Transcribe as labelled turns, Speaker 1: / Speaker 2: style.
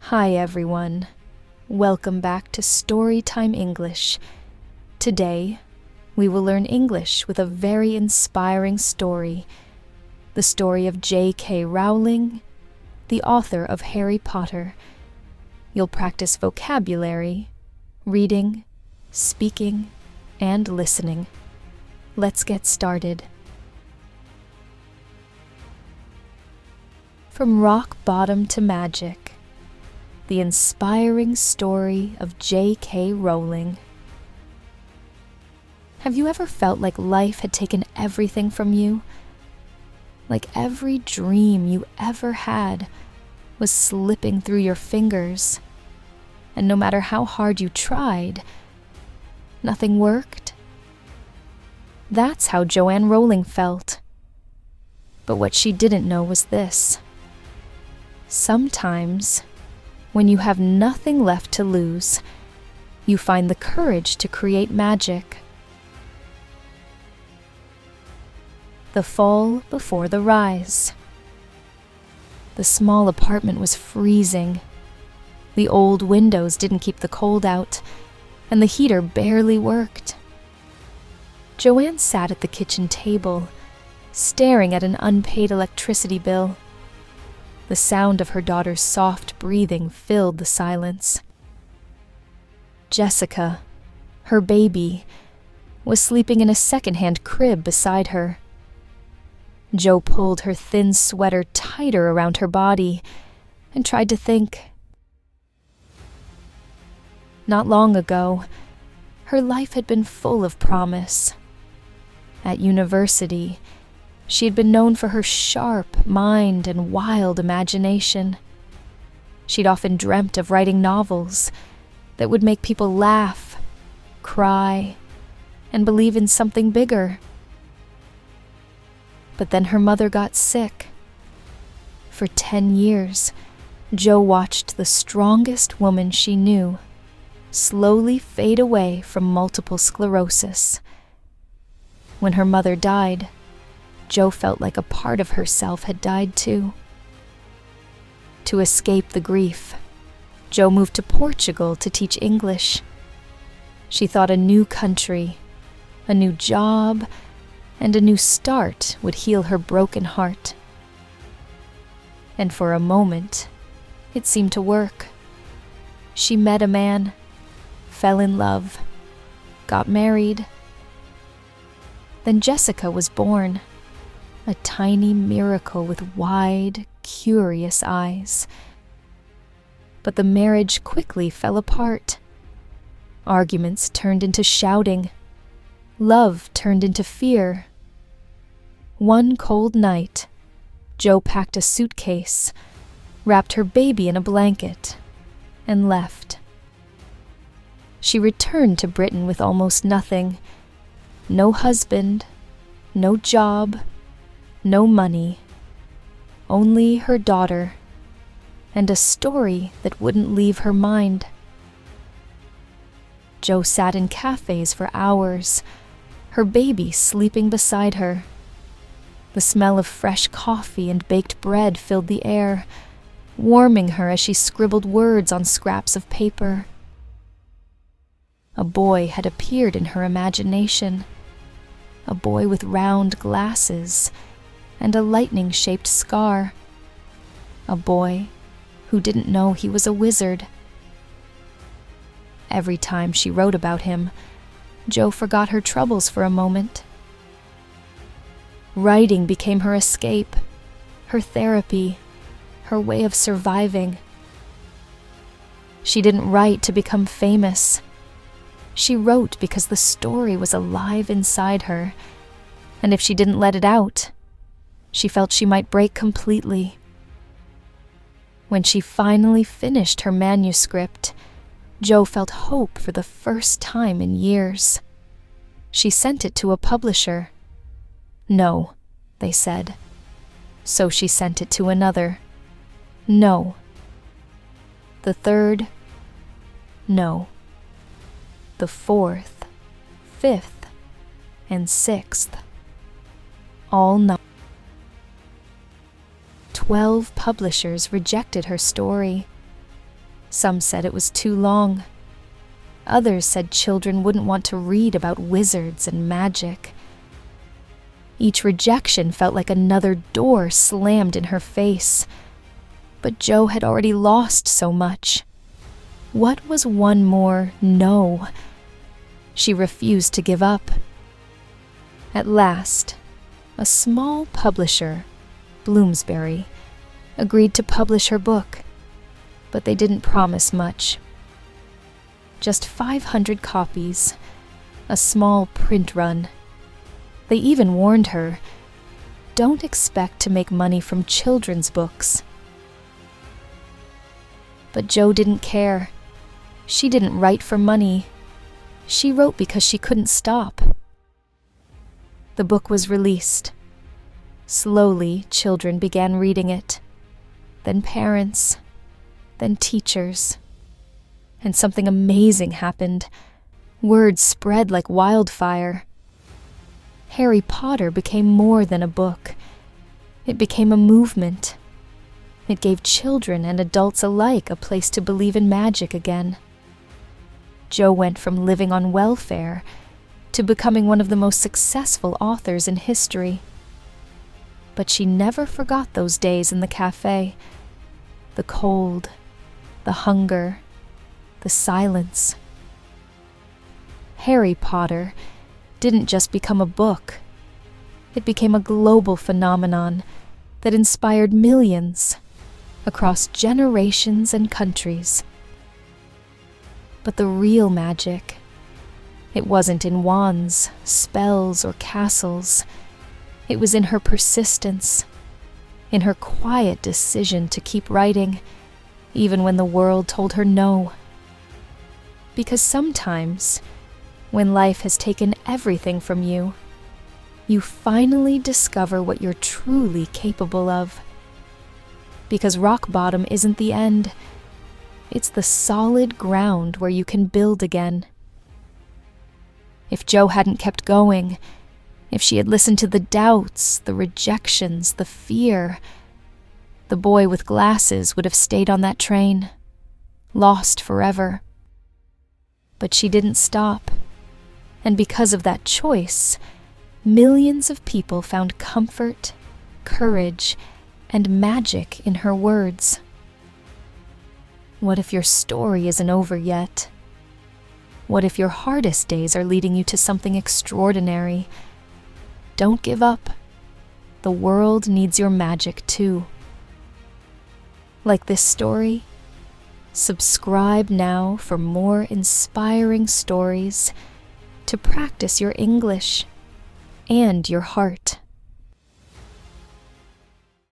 Speaker 1: Hi everyone, welcome back to Storytime English. Today, we will learn English with a very inspiring story, the story of J.K. Rowling, the author of Harry Potter. You'll practice vocabulary, reading, speaking, and listening. Let's get started. From rock bottom to magic, the inspiring story of J.K. Rowling. Have you ever felt like life had taken everything from you? Like every dream you ever had was slipping through your fingers, and no matter how hard you tried, nothing worked? That's how Joanne Rowling felt. But what she didn't know was this. Sometimes, when you have nothing left to lose, you find the courage to create magic. The fall before the rise. The small apartment was freezing. The old windows didn't keep the cold out, and the heater barely worked. Joanne sat at the kitchen table, staring at an unpaid electricity bill. The sound of her daughter's soft breathing filled the silence. Jessica, her baby, was sleeping in a second-hand crib beside her. Jo pulled her thin sweater tighter around her body and tried to think. Not long ago, her life had been full of promise. At university, she had been known for her sharp mind and wild imagination. She'd often dreamt of writing novels that would make people laugh, cry, and believe in something bigger. But then her mother got sick. For 10 years, Jo watched the strongest woman she knew slowly fade away from multiple sclerosis. When her mother died, Jo felt like a part of herself had died too. To escape the grief, Jo moved to Portugal to teach English. She thought a new country, a new job, and a new start would heal her broken heart. And for a moment, it seemed to work. She met a man, fell in love, got married. Then Jessica was born. A tiny miracle with wide, curious eyes. But the marriage quickly fell apart. Arguments turned into shouting. Love turned into fear. One cold night, Jo packed a suitcase, wrapped her baby in a blanket, and left. She returned to Britain with almost nothing. No husband, no job, no money, only her daughter, and a story that wouldn't leave her mind. Jo sat in cafes for hours, her baby sleeping beside her. The smell of fresh coffee and baked bread filled the air, warming her as she scribbled words on scraps of paper. A boy had appeared in her imagination, a boy with round glasses and a lightning-shaped scar. A boy who didn't know he was a wizard. Every time she wrote about him, Jo forgot her troubles for a moment. Writing became her escape, her therapy, her way of surviving. She didn't write to become famous. She wrote because the story was alive inside her, and if she didn't let it out, she felt she might break completely. When she finally finished her manuscript, Jo felt hope for the first time in years. She sent it to a publisher. No, they said. So she sent it to another. No. The third, no. The fourth, fifth, and sixth, all no. 12 publishers rejected her story. Some said it was too long. Others said children wouldn't want to read about wizards and magic. Each rejection felt like another door slammed in her face. But Jo had already lost so much. What was one more no? She refused to give up. At last, a small publisher, Bloomsbury, agreed to publish her book, but they didn't promise much. Just 500 copies, a small print run. They even warned her, don't expect to make money from children's books. But Jo didn't care. She didn't write for money. She wrote because she couldn't stop. The book was released. Slowly, children began reading it. Then parents. Then teachers. And something amazing happened. Word spread like wildfire. Harry Potter became more than a book. It became a movement. It gave children and adults alike a place to believe in magic again. Jo went from living on welfare to becoming one of the most successful authors in history. But she never forgot those days in the cafe. The cold, the hunger, the silence. Harry Potter didn't just become a book. It became a global phenomenon that inspired millions across generations and countries. But the real magic, it wasn't in wands, spells, or castles. It was in her persistence, in her quiet decision to keep writing, even when the world told her no. Because sometimes, when life has taken everything from you, you finally discover what you're truly capable of. Because rock bottom isn't the end. It's the solid ground where you can build again. If Jo hadn't kept going, if she had listened to the doubts, the rejections, the fear, the boy with glasses would have stayed on that train, lost forever. But she didn't stop. And because of that choice, millions of people found comfort, courage, and magic in her words. What if your story isn't over yet? What if your hardest days are leading you to something extraordinary? Don't give up. The world needs your magic too. Like this story? Subscribe now for more inspiring stories to practice your English and your heart.